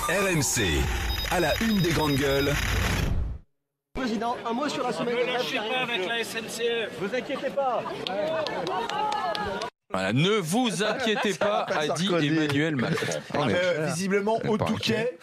RMC, à la une des grandes gueules. Président, un mot sur la semaine de grève. Ne lâchez pas avec la SNCF. Vous inquiétez pas. Voilà, ne vous inquiétez pas, a dit Emmanuel Macron. Visiblement, au Touquet,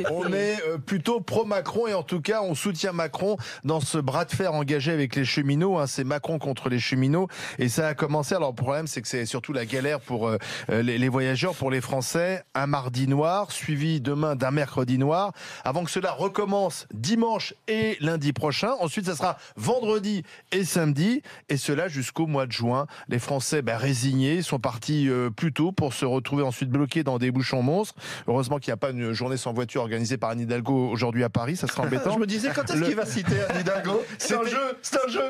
on est plutôt pro-Macron et en tout cas, on soutient Macron dans ce bras de fer engagé avec les cheminots. C'est Macron contre les cheminots et ça a commencé. Alors, le problème, c'est que c'est surtout la galère pour les voyageurs, pour les Français. Un mardi noir, suivi demain d'un mercredi noir, avant que cela recommence dimanche et lundi prochain. Ensuite, ça sera vendredi et samedi et cela jusqu'au mois de juin. Les Français résignés, sont partis plus tôt pour se retrouver ensuite bloqués dans des bouchons monstres. Heureusement qu'il n'y a pas une journée sans voiture organisée par Anne Hidalgo aujourd'hui à Paris, ça serait embêtant. Je me disais, quand est-ce qu'il va citer Anne Hidalgo ? C'est un jeu.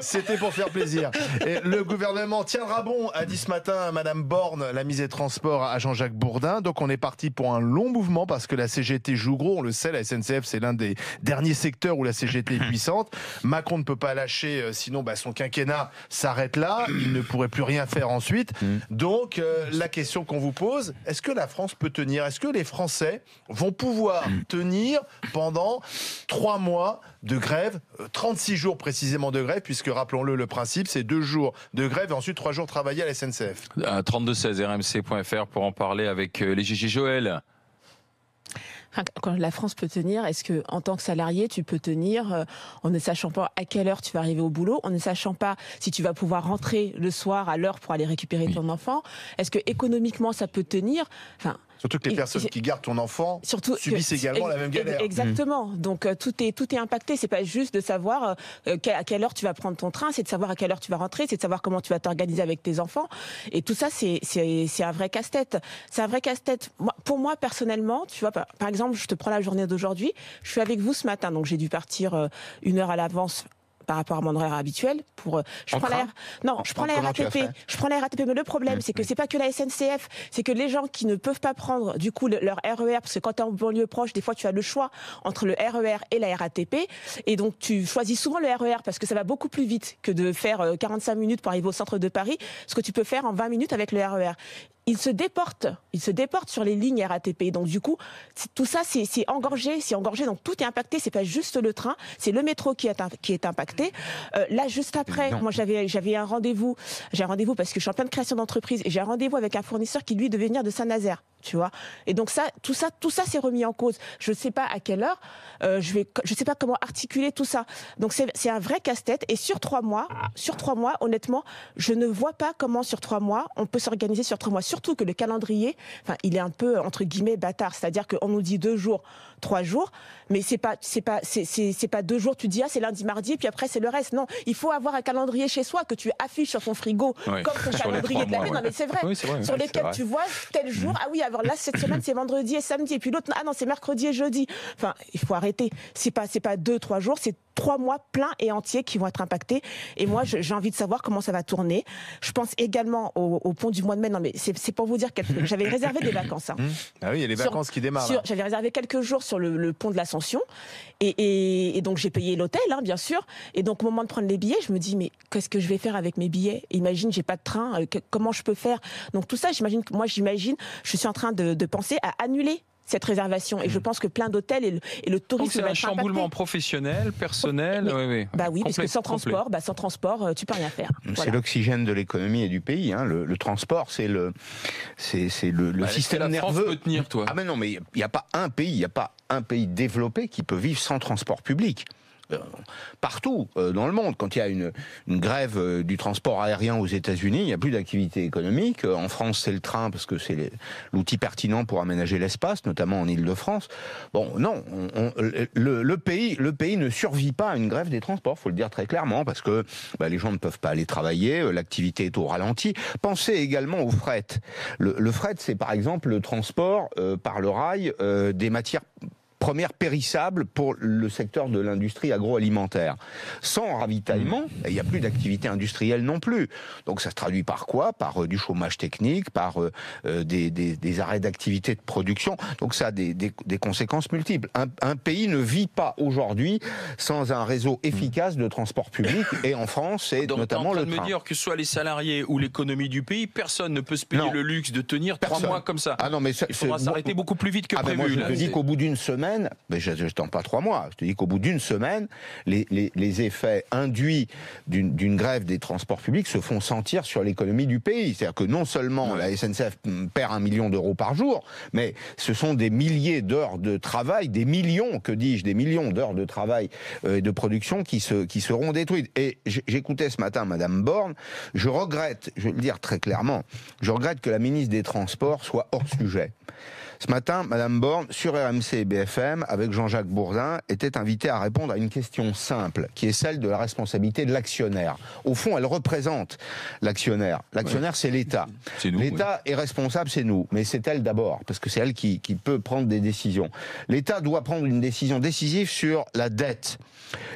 C'était pour faire plaisir. Et le gouvernement tiendra bon, a dit ce matin Madame Borne, la mise des transports à Jean-Jacques Bourdin. Donc on est parti pour un long mouvement parce que la CGT joue gros, on le sait, la SNCF c'est l'un des derniers secteurs où la CGT est puissante. Macron ne peut pas lâcher, sinon son quinquennat s'arrête là, il ne pourrait plus rien faire ensuite. Donc la question qu'on vous pose, est-ce que la France peut tenir ? Est-ce que les Français vont pouvoir tenir pendant 3 mois de grève, 36 jours précisément de grève, puisque rappelons-le, le principe c'est 2 jours de grève et ensuite 3 jours travaillés à la SNCF. 3216 rmc.fr pour en parler avec les Gigi. Joël. Quand la France peut tenir, est-ce que en tant que salarié, tu peux tenir en ne sachant pas à quelle heure tu vas arriver au boulot, en ne sachant pas si tu vas pouvoir rentrer le soir à l'heure pour aller récupérer ton enfant ? Est-ce que économiquement ça peut tenir ? Surtout que les personnes qui gardent ton enfant subissent également la même galère. Exactement. Donc tout est impacté. C'est pas juste de savoir à quelle heure tu vas prendre ton train, c'est de savoir à quelle heure tu vas rentrer, c'est de savoir comment tu vas t'organiser avec tes enfants. Et tout ça, c'est un vrai casse-tête. C'est un vrai casse-tête. Pour moi, personnellement, tu vois, par exemple, je te prends la journée d'aujourd'hui. Je suis avec vous ce matin, donc j'ai dû partir 1 heure à l'avance par rapport à mon horaire habituel je prends la RATP. Je prends la RATP, mais le problème c'est que c'est pas que la SNCF, c'est que les gens qui ne peuvent pas prendre du coup leur RER, parce que quand tu es en banlieue proche, des fois tu as le choix entre le RER et la RATP, et donc tu choisis souvent le RER parce que ça va beaucoup plus vite que de faire 45 minutes pour arriver au centre de Paris, ce que tu peux faire en 20 minutes avec le RER. Ils se déportent sur les lignes RATP. Donc du coup, tout ça c'est engorgé, donc tout est impacté. C'est pas juste le train, c'est le métro qui est impacté. Là, juste après, moi j'avais un rendez-vous. J'ai un rendez-vous parce que je suis en pleine création d'entreprise et j'ai un rendez-vous avec un fournisseur qui lui devait venir de Saint-Nazaire. Tu vois. Et donc tout ça c'est remis en cause. Je sais pas à quelle heure. Je sais pas comment articuler tout ça. Donc c'est un vrai casse-tête. Et sur 3 mois, honnêtement, je ne vois pas comment sur 3 mois on peut s'organiser sur 3 mois. Surtout que le calendrier, il est un peu entre guillemets bâtard. C'est-à-dire qu'on nous dit 2 jours, 3 jours, mais c'est pas 2 jours. Tu dis c'est lundi, mardi, et puis après c'est le reste. Non, il faut avoir un calendrier chez soi que tu affiches sur ton frigo, comme ton calendrier de l'année. Non mais c'est vrai. Oui, c'est vrai. Sur lesquels tu vois tel jour. Ah oui, alors là cette semaine c'est vendredi et samedi, et puis l'autre c'est mercredi et jeudi. Il faut arrêter. C'est pas 2-3 jours, c'est 3 mois pleins et entiers qui vont être impactés. Et moi, j'ai envie de savoir comment ça va tourner. Je pense également au pont du mois de mai. Non, mais c'est pour vous dire que j'avais réservé des vacances. Ah oui, il y a les vacances qui démarrent. J'avais réservé quelques jours sur le pont de l'Ascension. Et donc, j'ai payé l'hôtel, bien sûr. Et donc, au moment de prendre les billets, je me dis, mais qu'est-ce que je vais faire avec mes billets ? Imagine, j'ai pas de train. Comment je peux faire ? Donc, tout ça, je suis en train de penser à annuler cette réservation. Et je pense que plein d'hôtels et le tourisme va être impacté. C'est un chamboulement professionnel, personnel. Oui. Bah oui, parce que sans transport, tu peux rien faire. C'est l'oxygène de l'économie et du pays. Le transport, c'est le système nerveux. France peut tenir, toi. Ah mais non, mais il n'y a pas un pays développé qui peut vivre sans transport public. Partout dans le monde, quand il y a une grève du transport aérien aux États-Unis, il n'y a plus d'activité économique. En France, c'est le train parce que c'est l'outil pertinent pour aménager l'espace, notamment en Île-de-France. Bon, non, le pays ne survit pas à une grève des transports, faut le dire très clairement, parce que les gens ne peuvent pas aller travailler, l'activité est au ralenti. Pensez également au fret. Le fret, c'est par exemple le transport par le rail des matières première périssable pour le secteur de l'industrie agroalimentaire. Sans ravitaillement, il n'y a plus d'activité industrielle non plus. Donc ça se traduit par quoi? Par du chômage technique, par des arrêts d'activité de production. Donc ça a des conséquences multiples. Un pays ne vit pas aujourd'hui sans un réseau efficace de transport public, et en France, c'est notamment le train. Donc, me dire que ce soit les salariés ou l'économie du pays, personne ne peut se payer le luxe de tenir 3 mois comme ça. Ah non, mais il faudra s'arrêter beaucoup plus vite que prévu. Moi, je te dis qu'au bout d'une semaine, mais je ne tends pas 3 mois, je te dis qu'au bout d'une semaine, les effets induits d'une grève des transports publics se font sentir sur l'économie du pays. C'est-à-dire que non seulement la SNCF perd 1 million d'euros par jour, mais ce sont des milliers d'heures de travail, des millions d'heures de travail et de production qui seront détruites. Et j'écoutais ce matin Madame Borne, je regrette, je vais le dire très clairement, je regrette que la ministre des Transports soit hors sujet. Ce matin, Madame Borne, sur RMC et BFM, avec Jean-Jacques Bourdin, était invitée à répondre à une question simple, qui est celle de la responsabilité de l'actionnaire. Au fond, elle représente l'actionnaire. L'actionnaire, c'est l'État. L'État est responsable, c'est nous. Mais c'est elle d'abord, parce que c'est elle qui peut prendre des décisions. L'État doit prendre une décision décisive sur la dette.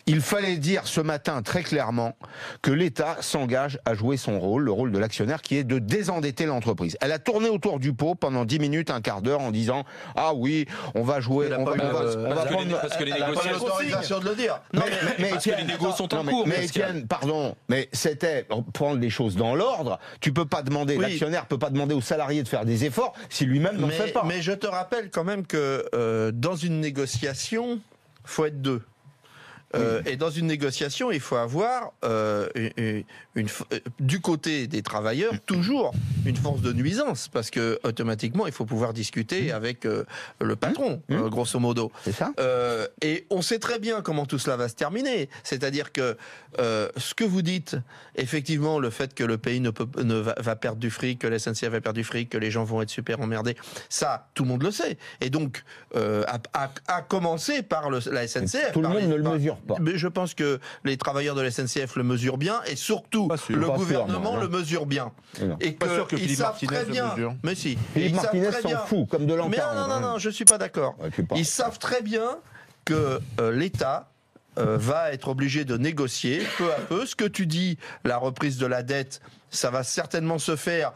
Il fallait dire ce matin très clairement que l'État s'engage à jouer son rôle, le rôle de l'actionnaire, qui est de désendetter l'entreprise. Elle a tourné autour du pot pendant 10 minutes, un quart d'heure, en disant « Ah oui, on va jouer... » Parce que les négociations... l'autorisation de le dire. Parce que les négos sont en cours. Mais Étienne, pardon, mais c'était prendre les choses dans l'ordre. Tu peux pas demander, l'actionnaire peut pas demander aux salariés de faire des efforts si lui-même n'en fait pas. Mais je te rappelle quand même que dans une négociation, faut être deux. Et dans une négociation, il faut avoir du côté des travailleurs toujours une force de nuisance, parce que automatiquement il faut pouvoir discuter avec le patron, grosso modo. C'est ça. Et on sait très bien comment tout cela va se terminer. C'est-à-dire que ce que vous dites, effectivement, le fait que le pays va perdre du fric, que la SNCF va perdre du fric, que les gens vont être super emmerdés, ça, tout le monde le sait. Et donc, à commencer par la SNCF. Tout le monde ne le mesure pas. Mais je pense que les travailleurs de la SNCF le mesurent bien, et surtout le gouvernement le mesure bien. Et que ils savent très bien. Mais si. Philippe Martinez s'en fout, comme de l'entendre. Mais non, je suis pas d'accord. Ils savent très bien que l'État va être obligé de négocier peu à peu. Ce que tu dis, la reprise de la dette, ça va certainement se faire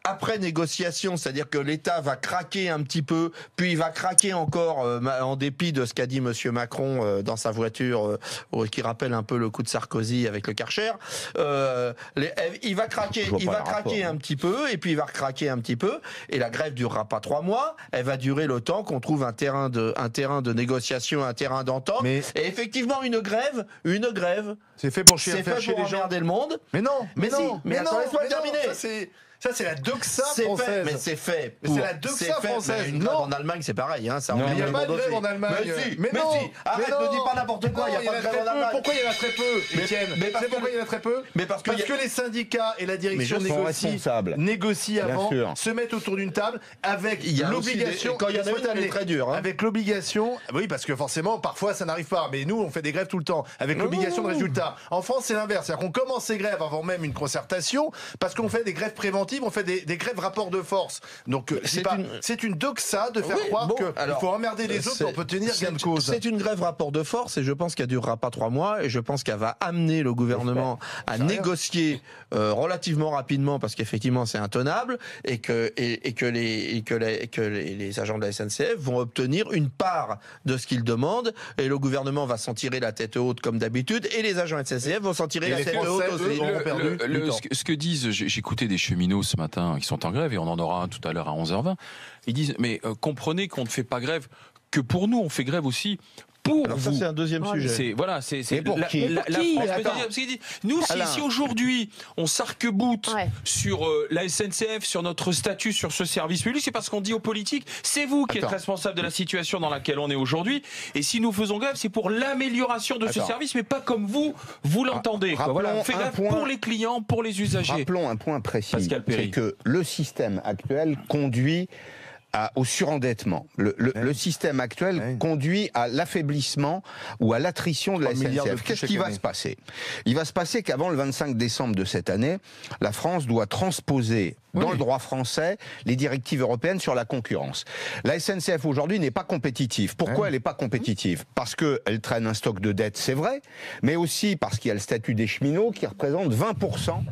après négociation, c'est-à-dire que l'État va craquer un petit peu, puis il va craquer encore en dépit de ce qu'a dit Monsieur Macron dans sa voiture, qui rappelle un peu le coup de Sarkozy avec le Karcher. Il va craquer un petit peu, et puis il va recraquer un petit peu, et la grève durera pas 3 mois, elle va durer le temps qu'on trouve un terrain de négociation, un terrain d'entente. Et effectivement, une grève, c'est fait pour chier les gens, emmerder le monde. Mais non, attends, laisse-moi terminer. Ça, c'est la doxa française. Mais c'est fait. C'est la doxa française. Une grève en Allemagne, c'est pareil. Hein, il n'y a pas de grève en Allemagne. Mais si. Arrête, ne dis pas n'importe quoi. Il n'y a pas de grève en Allemagne. Pourquoi il y en a très peu, Étienne? Pourquoi il y en a très peu? Parce que les syndicats et la direction négocient avant, se mettent autour d'une table avec l'obligation. Quand il y en a une, elle est très dure. Avec l'obligation. Oui, parce que forcément, parfois, ça n'arrive pas. Mais nous, on fait des grèves tout le temps. Avec l'obligation de résultat. En France, c'est l'inverse. C'est-à-dire qu'on commence ces grèves avant même une concertation, parce qu'on fait des grèves préventives, on fait des grèves rapport de force. Donc c'est une doxa de faire croire qu'il faut emmerder les autres pour obtenir gain de cause. C'est une grève rapport de force, et je pense qu'elle durera pas 3 mois, et je pense qu'elle va amener le gouvernement à négocier relativement rapidement, parce qu'effectivement c'est intenable, et que les agents de la SNCF vont obtenir une part de ce qu'ils demandent, et le gouvernement va s'en tirer la tête haute comme d'habitude, et les agents de la SNCF vont s'en tirer la tête haute aussi. Ce que disent, j'écoutais des cheminots ce matin qui sont en grève, et on en aura un tout à l'heure à 11h20, ils disent mais comprenez qu'on ne fait pas grève que pour nous, on fait grève aussi pour vous. Ça, c'est un deuxième sujet. C'est pour qui nous, si aujourd'hui on s'arc-boute sur la SNCF, sur notre statut, sur ce service public, c'est parce qu'on dit aux politiques, c'est vous qui êtes responsable de la situation dans laquelle on est aujourd'hui. Et si nous faisons grève, c'est pour l'amélioration de ce service, mais pas comme vous l'entendez. On fait grève pour les clients, pour les usagers. Rappelons un point précis, c'est que le système actuel conduit au surendettement. Le système actuel conduit à l'affaiblissement ou à l'attrition de la SNCF. Qu'est-ce qui va se passer ? Il va se passer qu'avant le 25 décembre de cette année, la France doit transposer dans le droit français les directives européennes sur la concurrence. La SNCF aujourd'hui n'est pas compétitive. Pourquoi elle n'est pas compétitive ? Parce qu'elle traîne un stock de dettes, c'est vrai, mais aussi parce qu'il y a le statut des cheminots qui représente 20%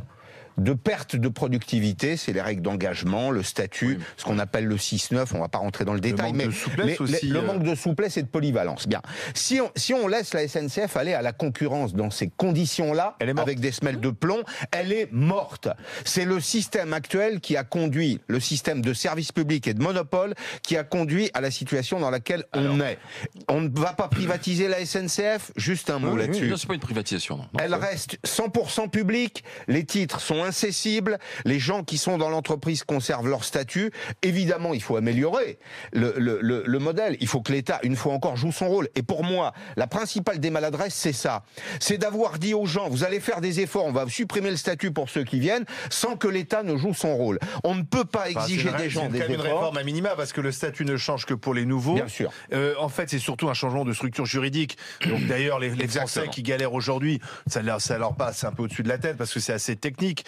de perte de productivité, c'est les règles d'engagement, le statut, ce qu'on appelle le 6-9, on ne va pas rentrer dans le détail, mais le manque de souplesse et de polyvalence. Bien. Si on laisse la SNCF aller à la concurrence dans ces conditions-là, avec des semelles de plomb, elle est morte. C'est le système actuel qui a conduit, le système de service public et de monopole, qui a conduit à la situation dans laquelle on est. On ne va pas privatiser la SNCF, juste un mot là-dessus. Non, c'est pas une privatisation. Non. Elle reste 100% publique, les titres sont incessibles, les gens qui sont dans l'entreprise conservent leur statut. Évidemment, il faut améliorer le modèle. Il faut que l'État, une fois encore, joue son rôle. Et pour moi, la principale des maladresses, c'est ça. C'est d'avoir dit aux gens, vous allez faire des efforts, on va supprimer le statut pour ceux qui viennent, sans que l'État ne joue son rôle. On ne peut pas exiger des gens des efforts. C'est une réforme à minima, parce que le statut ne change que pour les nouveaux. Bien sûr. En fait, c'est surtout un changement de structure juridique. Donc d'ailleurs, les Français qui galèrent aujourd'hui, ça leur passe un peu au-dessus de la tête, parce que c'est assez technique.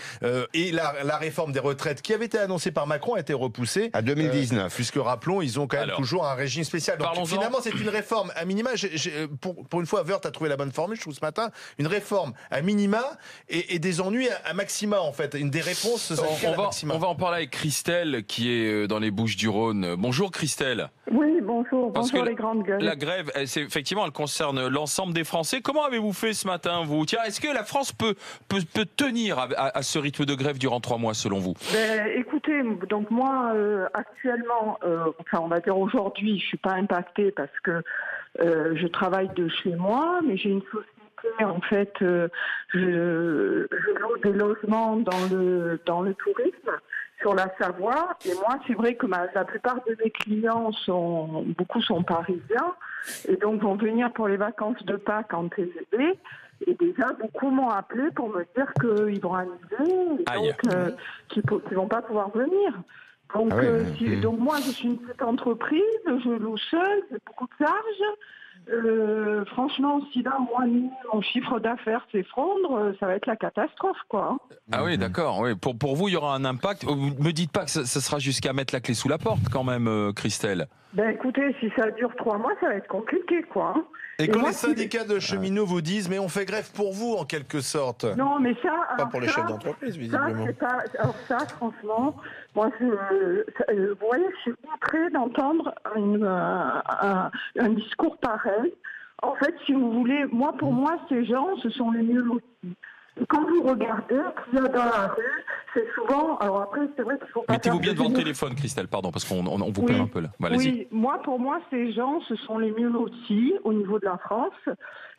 Et la réforme des retraites qui avait été annoncée par Macron a été repoussée à 2019, puisque rappelons, ils ont quand même toujours un régime spécial. Donc finalement, c'est une réforme à minima. Pour une fois, Woerth a trouvé la bonne formule, je trouve, ce matin. Une réforme à minima et des ennuis à maxima, en fait. Une des réponses à maxima. On va en parler avec Christelle, qui est dans les Bouches-du-Rhône. Bonjour Christelle. Oui, bonjour. Bonjour les grandes gueules. La grève, effectivement, elle concerne l'ensemble des Français. Comment avez-vous fait ce matin, vous ? Tiens, est-ce que la France peut tenir à ce rythme de grève durant 3 mois, selon vous ? Écoutez, donc moi, actuellement, on va dire aujourd'hui, je suis pas impactée parce que je travaille de chez moi, mais j'ai une société, en fait, je loue des logements dans le tourisme sur la Savoie, et moi, c'est vrai que la plupart de mes clients beaucoup sont parisiens, et donc vont venir pour les vacances de Pâques en TGV. Et déjà, beaucoup m'ont appelé pour me dire qu'ils vont annuler, et donc qu'ils vont pas pouvoir venir. Donc, donc moi, je suis une petite entreprise, je loue seule, j'ai beaucoup de charges. Franchement, si là, moi, mon chiffre d'affaires s'effondre, ça va être la catastrophe, quoi. Ah oui, d'accord. Oui. Pour vous, il y aura un impact. Vous me dites pas que ça sera jusqu'à mettre la clé sous la porte, quand même, Christelle. Écoutez, si ça dure 3 mois, ça va être compliqué, quoi. Et quand les syndicats de cheminots vous disent, mais on fait grève pour vous, en quelque sorte. Non, mais ça... Pas pour les chefs d'entreprise, visiblement. Alors ça, franchement, moi, vous voyez, je suis outrée d'entendre un discours pareil. En fait, si vous voulez, pour moi, ces gens, ce sont les mieux lotis. Et quand vous regardez, qu'il y a dans la rue, c'est souvent... Alors après, c'est vrai qu'il faut pas... Mettez-vous bien devant le téléphone, Christelle, pardon, parce qu'on vous perd un peu là. Bah, oui, pour moi, ces gens, ce sont les mieux lotis au niveau de la France.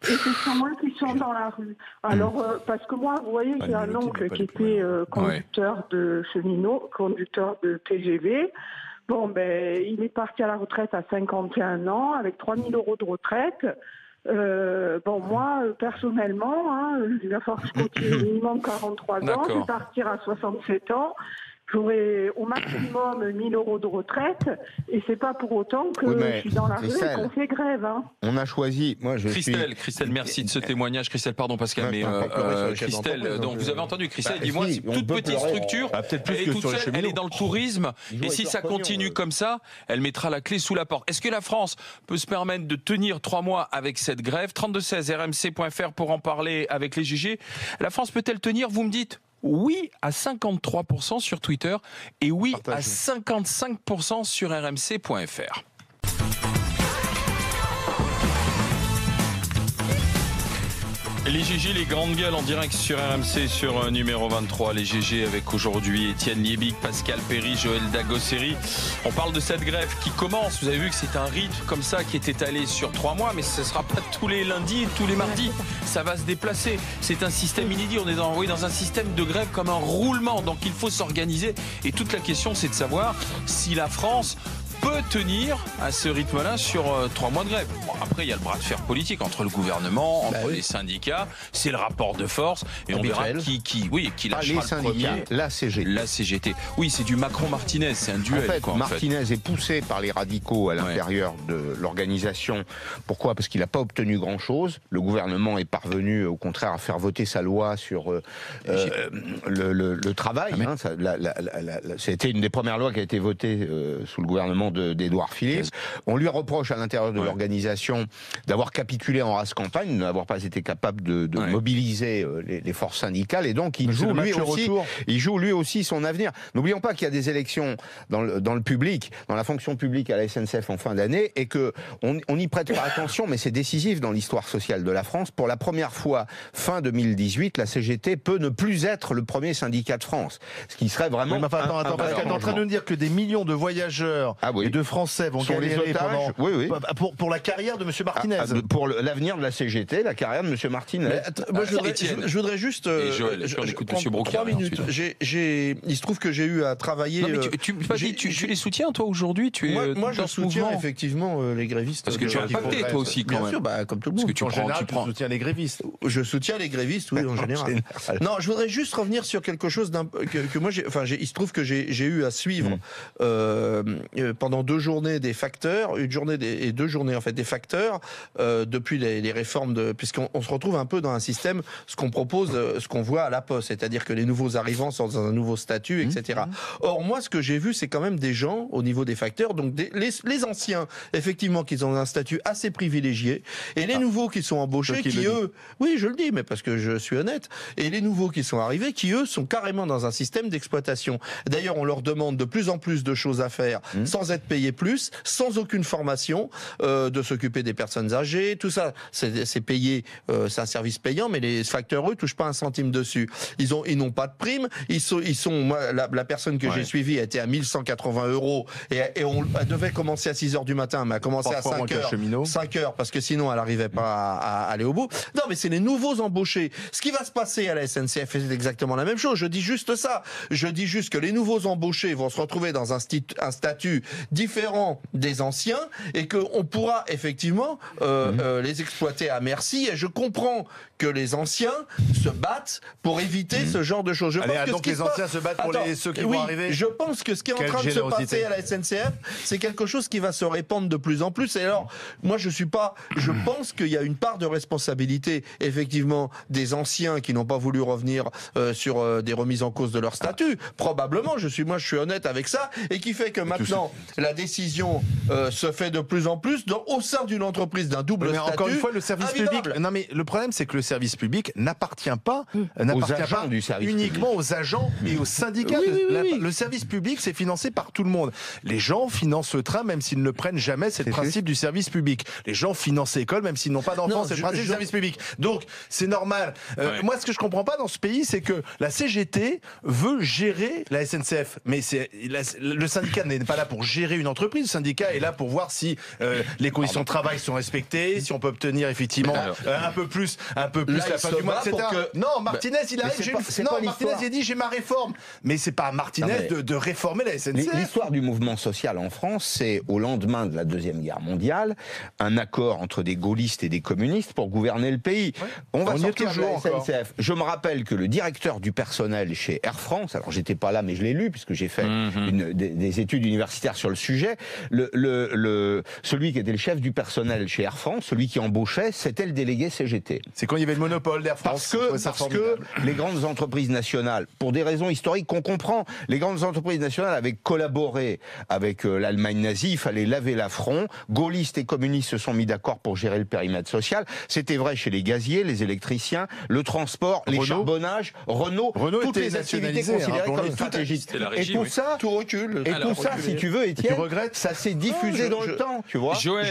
Et ce sont eux qui sont dans la rue. Alors, parce que moi, vous voyez, j'ai un oncle qui était conducteur de cheminot, conducteur de TGV. Bon, il est parti à la retraite à 51 ans, avec 3 000 € de retraite. Moi, personnellement, il va falloir que je continue minimum 43 ans, je vais partir à 67 ans. J'aurai au maximum 1 000 € de retraite, et c'est pas pour autant que je suis dans la rue et qu'on fait grève. On a choisi. Christelle, merci de ce témoignage. Christelle, pardon Pascal, mais Christelle, donc vous avez entendu, Christelle dit moi, c'est une toute petite structure, elle est toute seule, elle est dans le tourisme, et si ça continue comme ça, elle mettra la clé sous la porte. Est-ce que la France peut se permettre de tenir 3 mois avec cette grève ? 3216 rmc.fr pour en parler avec les GG. La France peut-elle tenir ? Vous me dites oui à 53% sur Twitter et oui à 55% sur rmc.fr. Les GG, les grandes gueules en direct sur RMC sur numéro 23. Les GG avec aujourd'hui Étienne Liebig, Pascal Perry, Joël Dagosseri. On parle de cette grève qui commence. Vous avez vu que c'est un rythme comme ça qui est étalé sur 3 mois, mais ce ne sera pas tous les lundis et tous les mardis. Ça va se déplacer. C'est un système inédit. On est dans un système de grève comme un roulement. Donc il faut s'organiser. Et toute la question, c'est de savoir si la France peut peut tenir à ce rythme-là sur 3 mois de grève. Bon, après, il y a le bras de fer politique entre le gouvernement, entre les syndicats. C'est le rapport de force. Et on verra qui lâchera le premier. La CGT. La CGT. Oui, c'est du Macron-Martinez. C'est un duel. Martinez est poussé par les radicaux à l'intérieur de l'organisation. Pourquoi ? Parce qu'il n'a pas obtenu grand-chose. Le gouvernement est parvenu, au contraire, à faire voter sa loi sur le travail. C'était une des premières lois qui a été votée sous le gouvernement d'Édouard Philippe. On lui reproche à l'intérieur de l'organisation d'avoir capitulé en race campagne, de n'avoir pas été capable de mobiliser les forces syndicales, et donc il joue lui aussi son avenir. N'oublions pas qu'il y a des élections dans le public, dans la fonction publique à la SNCF en fin d'année, et que on n'y prête pas attention, mais c'est décisif dans l'histoire sociale de la France. Pour la première fois, fin 2018, la CGT peut ne plus être le premier syndicat de France, ce qui serait vraiment... Attends, parce qu'elle est en train de nous dire que des millions de voyageurs et de Français vont galérer pour la carrière de M. Martinez. Pour l'avenir de la CGT, la carrière de M. Martinez. Je voudrais juste... Joël, on écoute M. Brocard. 3 minutes. Il se trouve que j'ai eu à travailler... Non, mais tu les soutiens, toi, aujourd'hui? Moi, je soutiens effectivement les grévistes. Parce que tu es impacté, toi aussi, quand même. Bien sûr, comme tout le monde. Parce que tu soutiens les grévistes. Je soutiens les grévistes, oui, en général. Non, je voudrais juste revenir sur quelque chose que moi, il se trouve que j'ai eu à suivre pendant 2 journées des facteurs, une journée et 2 journées en fait des facteurs depuis les réformes puisqu'on se retrouve un peu dans un système, ce qu'on propose, ce qu'on voit à la Poste, c'est-à-dire que les nouveaux arrivants sont dans un nouveau statut, etc. Or moi, ce que j'ai vu, c'est quand même des gens au niveau des facteurs, donc les anciens, effectivement, qui ont un statut assez privilégié, et les nouveaux qui sont embauchés, qui eux, oui, je le dis, mais parce que je suis honnête, et les nouveaux qui sont arrivés, qui eux sont carrément dans un système d'exploitation. D'ailleurs, on leur demande de plus en plus de choses à faire, sans être payés plus, sans aucune formation, de s'occuper des personnes âgées, tout ça, c'est payé, c'est un service payant, mais les facteurs, eux, touchent pas un centime dessus. Ils n'ont pas de prime, moi, la personne que j'ai suivie était à 1180 € et elle devait commencer à 6h du matin, mais elle a commencé à 5h, parce que sinon elle n'arrivait pas à aller au bout. Non, mais c'est les nouveaux embauchés. Ce qui va se passer à la SNCF, c'est exactement la même chose. Je dis juste ça. Je dis juste que les nouveaux embauchés vont se retrouver dans un statut différent des anciens et qu'on pourra effectivement les exploiter à merci. Et je comprends que les anciens se battent pour éviter ce genre de choses. Les anciens se battent pour ceux qui vont arriver. Je pense que ce qui est en train de se passer à la SNCF, c'est quelque chose qui va se répandre de plus en plus. Et alors, moi, je pense qu'il y a une part de responsabilité, effectivement, des anciens qui n'ont pas voulu revenir sur des remises en cause de leur statut. Probablement, je suis honnête avec ça, et qui fait que maintenant, la décision se fait de plus en plus au sein d'une entreprise d'un double statut. Encore une fois, le service public. Non, mais le problème, c'est que le service public n'appartient pas uniquement aux agents et aux syndicats. Le service public, c'est financé par tout le monde. Les gens financent le train, même s'ils ne le prennent jamais. C'est le principe du service public. Les gens financent l'école, même s'ils n'ont pas d'enfants. C'est le principe du service public. Donc, c'est normal. Moi, ce que je comprends pas dans ce pays, c'est que la CGT veut gérer la SNCF. Mais le syndicat n'est pas là pour gérer une entreprise. Le syndicat est là pour voir si les conditions de travail sont respectées, si on peut obtenir effectivement un peu plus la fin du mois, etc. Non, Martinez, il arrive. Martinez, il dit j'ai ma réforme. Mais c'est pas à Martinez de réformer la SNCF. L'histoire du mouvement social en France, c'est au lendemain de la Deuxième Guerre mondiale, un accord entre des gaullistes et des communistes pour gouverner le pays. On va sortir de la SNCF. Je me rappelle que le directeur du personnel chez Air France, alors j'étais pas là, mais je l'ai lu puisque j'ai fait des études universitaires sur le sujet. Celui qui était le chef du personnel chez Air France, celui qui embauchait, c'était le délégué CGT. C'est quand il y avait le monopole d'Air France. Parce que les grandes entreprises nationales, pour des raisons historiques qu'on comprend, les grandes entreprises nationales avaient collaboré avec l'Allemagne nazie, il fallait laver l'affront. Gaullistes et communistes se sont mis d'accord pour gérer le périmètre social. C'était vrai chez les gaziers, les électriciens, le transport, les charbonnages, Renault toutes les activités considérées comme stratégiques. Et tout ça, tout recule. Et tout ça, si tu veux, Étienne, ça s'est diffusé dans le temps, tu vois. Joël,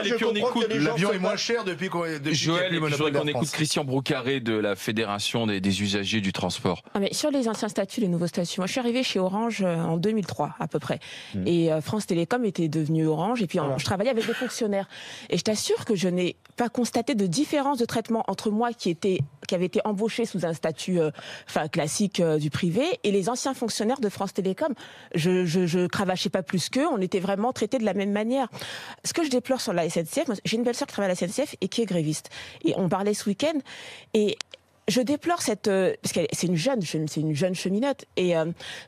et puis on écoute. L'avion est moins cher depuis Joël, je voudrais qu'on écoute Christian Brocard de la Fédération des usagers du transport. Mais sur les anciens statuts, les nouveaux statuts, moi je suis arrivée chez Orange en 2003 à peu près. Et France Télécom était devenue Orange, et puis je travaillais avec des fonctionnaires. Et je t'assure que je n'ai pas constaté de différence de traitement entre moi qui avaient été embauchés sous un statut classique du privé, et les anciens fonctionnaires de France Télécom. Je cravachais pas plus qu'eux, on était vraiment traités de la même manière. Ce que je déplore sur la SNCF, j'ai une belle-sœur qui travaille à la SNCF et qui est gréviste. Et on parlait ce week-end, et je déplore parce que c'est une jeune cheminote, et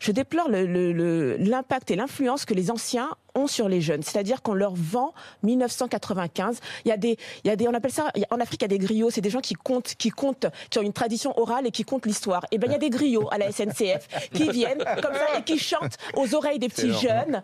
je déplore l'impact et l'influence que les anciens ont sur les jeunes, c'est-à-dire qu'on leur vend 1995. Il y a des, on appelle ça, en Afrique, il y a des griots, c'est des gens qui ont une tradition orale et qui comptent l'histoire. Et ben il y a des griots à la SNCF qui viennent comme ça et qui chantent aux oreilles des petits jeunes,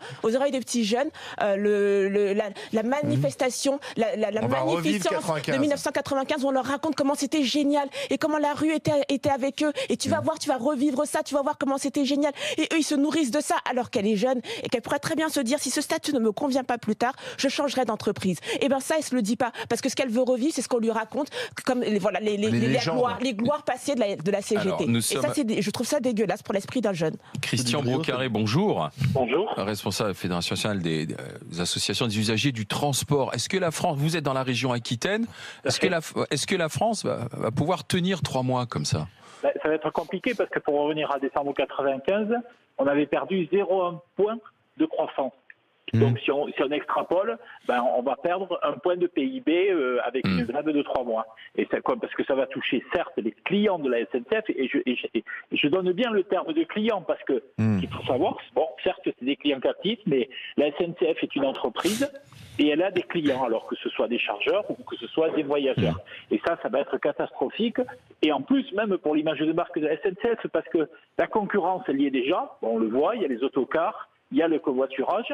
la manifestation, la magnificence de 1995 où on leur raconte comment c'était génial et comment la rue était avec eux. Et tu vas voir, tu vas revivre ça, tu vas voir comment c'était génial. Et eux, ils se nourrissent de ça alors qu'elle est jeune et qu'elle pourrait très bien se dire, si ce statut ne me convient pas plus tard, je changerai d'entreprise. Et ben ça, elle se le dit pas, parce que ce qu'elle veut revivre, c'est ce qu'on lui raconte, comme voilà les gloires passées de la CGT. Alors, et ça, je trouve ça dégueulasse pour l'esprit d'un jeune. Christian Broccaré, bonjour. Bonjour. Responsable de la Fédération nationale des associations des usagers du transport. Est-ce que la France, vous êtes dans la région Aquitaine, est-ce que la France va pouvoir tenir 3 mois comme ça? Ça va être compliqué parce que pour revenir à décembre 95, on avait perdu 0,1 point de croissance. Donc si on extrapole, on va perdre 1 point de PIB avec une grève de 3 mois. Et c'est quoi? Parce que ça va toucher certes les clients de la SNCF, et je donne bien le terme de clients parce que il faut savoir, bon, certes c'est des clients captifs, mais la SNCF est une entreprise et elle a des clients, alors que ce soit des chargeurs ou que ce soit des voyageurs. Et ça va être catastrophique. Et en plus, même pour l'image de marque de la SNCF, parce que la concurrence, elle y est déjà. Bon, on le voit, il y a les autocars, il y a le covoiturage.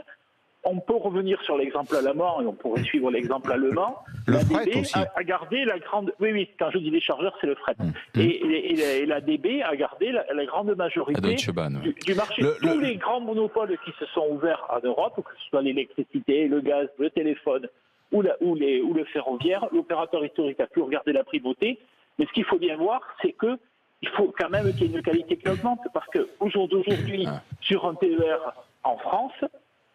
On peut revenir sur l'exemple allemand et on pourrait suivre l'exemple allemand. La DB a gardé la grande... Oui, quand je dis les chargeurs, c'est le fret. Et la DB a gardé la grande majorité du marché. Tous les grands monopoles qui se sont ouverts en Europe, que ce soit l'électricité, le gaz, le téléphone ou le ferroviaire, l'opérateur historique a pu regarder la primauté. Mais ce qu'il faut bien voir, c'est que il faut quand même qu'il y ait une qualité qui augmente, parce qu'aujourd'hui, sur un TER en France,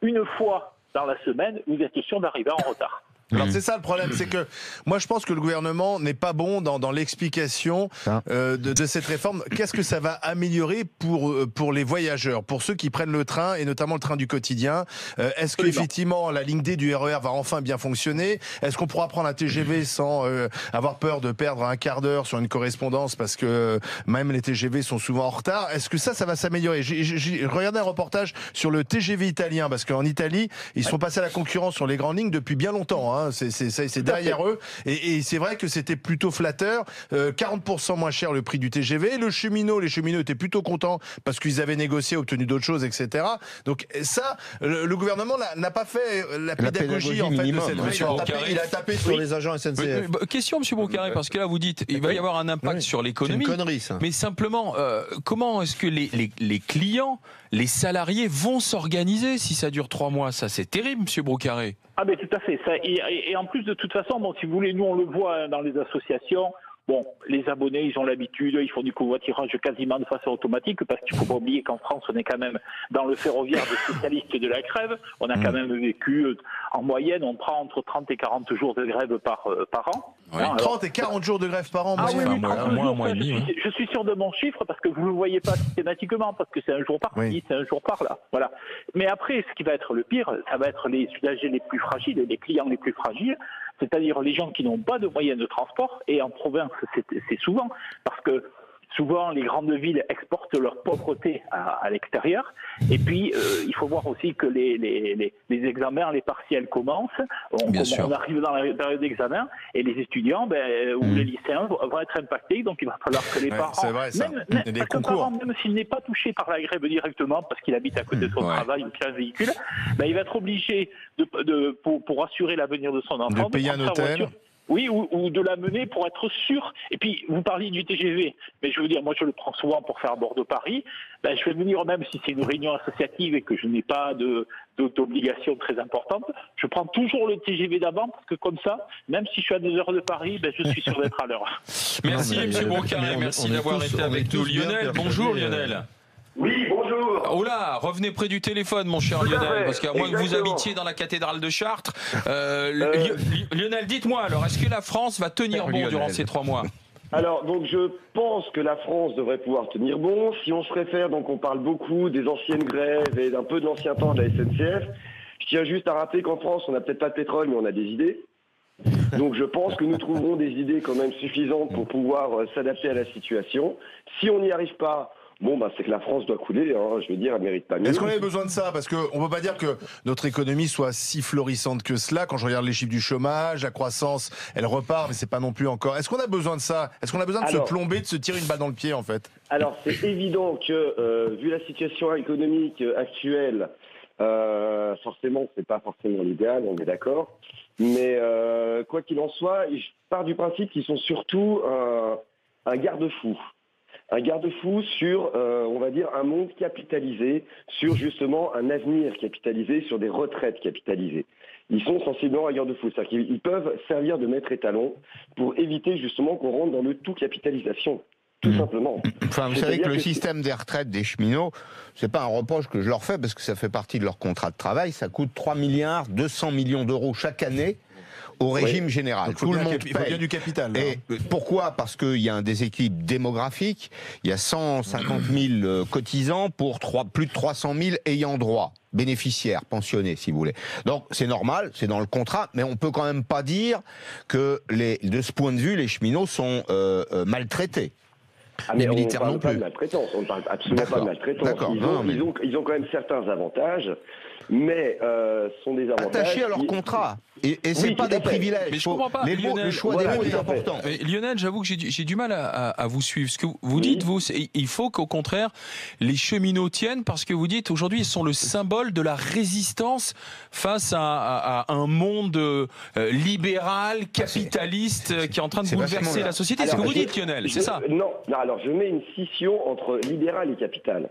une fois dans la semaine, vous êtes sûr d'arriver en retard. Alors c'est ça le problème, c'est que moi je pense que le gouvernement n'est pas bon dans l'explication de cette réforme. Qu'est-ce que ça va améliorer pour les voyageurs, pour ceux qui prennent le train et notamment le train du quotidien? Est-ce qu'effectivement la ligne D du RER va enfin bien fonctionner? Est-ce qu'on pourra prendre un TGV sans avoir peur de perdre un quart d'heure sur une correspondance, parce que même les TGV sont souvent en retard? Est-ce que ça va s'améliorer? J'ai regardé un reportage sur le TGV italien, parce qu'en Italie ils sont passés à la concurrence sur les grandes lignes depuis bien longtemps. C'est derrière eux, et c'est vrai que c'était plutôt flatteur. 40% moins cher le prix du TGV. Les cheminots étaient plutôt contents parce qu'ils avaient négocié, obtenu d'autres choses, etc. Donc ça, le gouvernement n'a pas fait la pédagogie en fait de cette réforme. Il a tapé sur les agents SNCF. Question, Monsieur Broccaré, parce que là vous dites il va y avoir un impact sur l'économie. C'est une connerie, ça. Mais simplement, comment est-ce que les clients, les salariés vont s'organiser si ça dure 3 mois? Ça, c'est terrible, Monsieur Broccaré. Ah ben tout à fait. Ça, et en plus, de toute façon, bon, si vous voulez, nous on le voit dans les associations. Bon, les abonnés, ils ont l'habitude, ils font du covoiturage quasiment de façon automatique, parce qu'il ne faut pas oublier qu'en France, on est quand même dans le ferroviaire des spécialistes de la grève. On a quand même vécu, en moyenne, on prend entre 30 et 40 jours de grève par an. Oui. 30 et 40 jours de grève par an. Un mois et demi. Je suis sûr de mon chiffre, parce que vous ne le voyez pas systématiquement, parce que c'est un jour par-ci, c'est un jour par-là. Voilà. Mais après, ce qui va être le pire, ça va être les usagers les plus fragiles, les clients les plus fragiles, c'est-à-dire les gens qui n'ont pas de moyens de transport. Et en province, c'est souvent, parce que souvent les grandes villes exportent leur pauvreté à l'extérieur. Et puis, il faut voir aussi que les examens, les partiels commencent. On arrive dans la période d'examen, et les étudiants ou les lycéens vont être impactés. Donc, il va falloir que les parents, même s'il n'est pas touché par la grève directement, parce qu'il habite à côté de son travail ou qu'il a un véhicule, il va être obligé, pour assurer l'avenir de son enfant, de payer un hôtel. Oui, ou de l'amener pour être sûr. Et puis, vous parliez du TGV, mais je veux dire, moi je le prends souvent pour faire Bordeaux-Paris. Je vais venir, même si c'est une réunion associative et que je n'ai pas d'obligation très importante, je prends toujours le TGV d'avant, parce que comme ça, même si je suis à 2 heures de Paris, je suis sûr d'être à l'heure. Merci M. Broccaré, merci d'avoir été avec nous. Lionel, bonjour Lionel. Oui, bonjour. Oh là, revenez près du téléphone, mon cher Lionel, parce qu'à moins que vous habitiez dans la cathédrale de Chartres. Lionel, dites-moi alors, est-ce que la France va tenir bon durant ces 3 mois? Alors, donc, je pense que la France devrait pouvoir tenir bon. Si on se réfère, donc, on parle beaucoup des anciennes grèves et d'un peu de l'ancien temps de la SNCF. Je tiens juste à rappeler qu'en France, on n'a peut-être pas de pétrole, mais on a des idées. Donc, je pense que nous trouverons des idées quand même suffisantes pour pouvoir s'adapter à la situation. Si on n'y arrive pas, c'est que la France doit couler, hein, je veux dire, elle mérite pas mieux. Est-ce qu'on avait besoin de ça? Parce qu'on ne peut pas dire que notre économie soit si florissante que cela. Quand je regarde les chiffres du chômage, la croissance, elle repart, mais c'est pas non plus encore. Est-ce qu'on a besoin de ça? Est-ce qu'on a besoin de se plomber, de se tirer une balle dans le pied, en fait? Alors, c'est évident que, vu la situation économique actuelle, forcément, c'est pas forcément l'idéal, on est d'accord. Mais quoi qu'il en soit, je pars du principe qu'ils sont surtout un garde-fou. Un garde-fou sur, on va dire, un monde capitalisé, sur justement un avenir capitalisé, sur des retraites capitalisées. Ils sont sensiblement un garde-fou, c'est-à-dire qu'ils peuvent servir de maître étalon pour éviter justement qu'on rentre dans le tout capitalisation. Tout simplement. Enfin, vous savez que le système des retraites des cheminots, c'est pas un reproche que je leur fais parce que ça fait partie de leur contrat de travail, ça coûte 3,2 milliards d'euros chaque année au régime général. Tout le monde paye. Il faut bien du capital. Là. Et pourquoi? Parce qu'il y a un déséquilibre démographique, il y a 150 000 cotisants pour plus de 300 000 ayants droit, bénéficiaires, pensionnés si vous voulez. Donc c'est normal, c'est dans le contrat, mais on peut quand même pas dire que de ce point de vue, les cheminots sont maltraités. Les militaires non plus. On ne parle absolument pas de maltraitance. Ils ont quand même certains avantages, mais sont des avantages attachés à leur contrat. Et c'est pas des privilèges. Mais je comprends pas. Le choix des mots est important. Lionel, j'avoue que j'ai du mal à vous suivre. Ce que vous dites, il faut qu'au contraire, les cheminots tiennent, parce que vous dites aujourd'hui, ils sont le symbole de la résistance face à un monde libéral, capitaliste, qui est en train de bouleverser la société. C'est ce que vous dites, Lionel, c'est ça? Non, alors je mets une scission entre libéral et capital.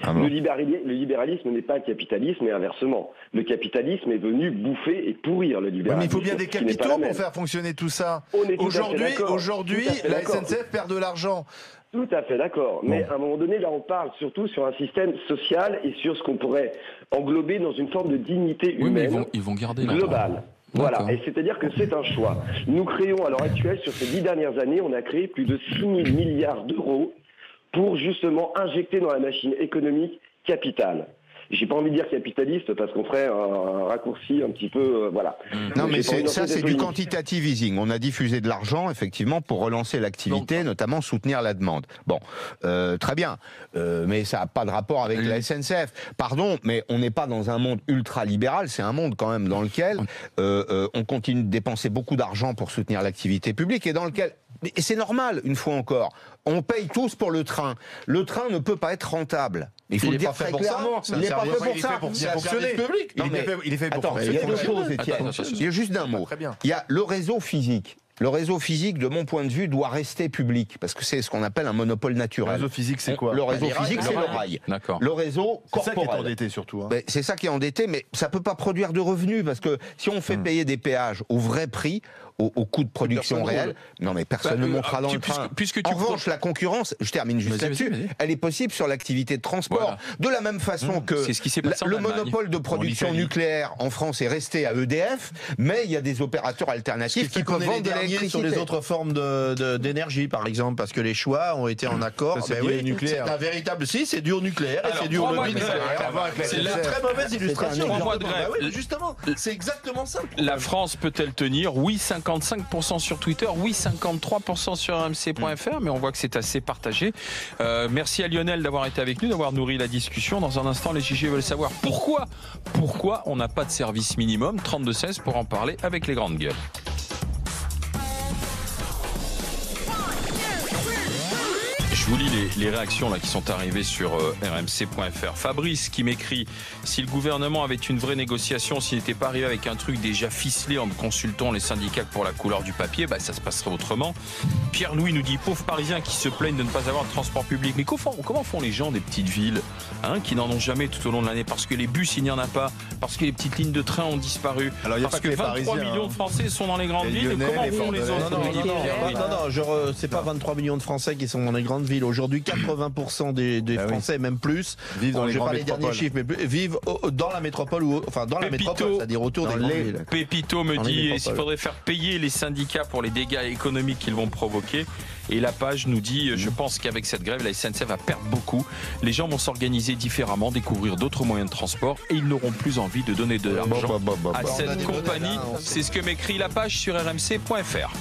Le libéralisme n'est pas le capitalisme, et inversement. Le capitalisme est venu bouffer et pourrir le libéralisme. Mais il faut bien des capitaux pour faire fonctionner tout ça. Aujourd'hui, la SNCF perd de l'argent. Tout à fait d'accord. Mais à un moment donné, là, on parle surtout sur un système social et sur ce qu'on pourrait englober dans une forme de dignité humaine. Oui, mais ils vont garder globale. Voilà, et c'est-à-dire que c'est un choix. Nous créons à l'heure actuelle, sur ces 10 dernières années, on a créé plus de 6 000 milliards d'euros pour justement injecter dans la machine économique capitale. J'ai pas envie de dire capitaliste parce qu'on ferait un raccourci un petit peu, voilà. Non, mais ça, c'est du quantitative easing. On a diffusé de l'argent, effectivement, pour relancer l'activité, notamment soutenir la demande. Bon, très bien, mais ça n'a pas de rapport avec la SNCF. Pardon, mais on n'est pas dans un monde ultra-libéral, c'est un monde quand même dans lequel on continue de dépenser beaucoup d'argent pour soutenir l'activité publique et dans lequel, et c'est normal, une fois encore, on paye tous pour le train. Le train ne peut pas être rentable. Il faut le dire très clairement. Il n'est pas fait pour ça. Il est fait pour fonctionner. Il y a deux choses, Étienne. Il y a juste d'un mot. Il y a le réseau physique. Le réseau physique, de mon point de vue, doit rester public, parce que c'est ce qu'on appelle un monopole naturel. Le réseau physique, c'est quoi? Le réseau physique, c'est le rail. D'accord. Le réseau corporel. C'est ça qui est endetté, surtout. Hein. C'est ça qui est endetté, mais ça peut pas produire de revenus, parce que si on fait payer des péages au vrai prix, au coût de production réel, non mais personne ne montera dans le train. En revanche, la concurrence, je termine juste là-dessus, elle est possible sur l'activité de transport. Voilà. De la même façon que le monopole de production nucléaire en France est resté à EDF, mais il y a des opérateurs alternatifs qui peuvent vendre de l'électricité. Sur les autres formes d'énergie, par exemple, parce que les choix ont été en accord. C'est du nucléaire. C'est un véritable... Si, c'est dû au nucléaire et c'est dû au lobby nucléaire. C'est une très mauvaise illustration. 3 mois de grève. Justement, c'est exactement ça. La France peut-elle tenir? Oui, 55% sur Twitter, oui, 53% sur rmc.fr, mais on voit que c'est assez partagé. Merci à Lionel d'avoir été avec nous, d'avoir nourri la discussion. Dans un instant, les GG veulent savoir pourquoi on n'a pas de service minimum. 32-16 pour en parler avec les grandes gueules. Je vous lis les réactions là qui sont arrivées sur rmc.fr. Fabrice qui m'écrit: si le gouvernement avait une vraie négociation, s'il n'était pas arrivé avec un truc déjà ficelé en consultant les syndicats pour la couleur du papier, ça se passerait autrement. Pierre-Louis nous dit: pauvres Parisiens qui se plaignent de ne pas avoir de transport public. Mais comment font les gens des petites villes qui n'en ont jamais tout au long de l'année? Parce que les bus, il n'y en a pas, parce que les petites lignes de train ont disparu, alors, parce que 23 millions de Français sont dans les grandes villes. Comment font les autres? Non, c'est pas 23 millions de Français qui sont dans les grandes villes. ville. Aujourd'hui, 80% des Français, même plus, vivent dans les grandes les derniers chiffres, mais vivent dans la métropole, la métropole, c'est-à-dire autour des grandes villes. Pépito me dit qu'il faudrait faire payer les syndicats pour les dégâts économiques qu'ils vont provoquer. Et La Page nous dit, je pense qu'avec cette grève, la SNCF va perdre beaucoup. Les gens vont s'organiser différemment, découvrir d'autres moyens de transport et ils n'auront plus envie de donner de l'argent à cette compagnie. C'est ce que m'écrit La Page sur rmc.fr.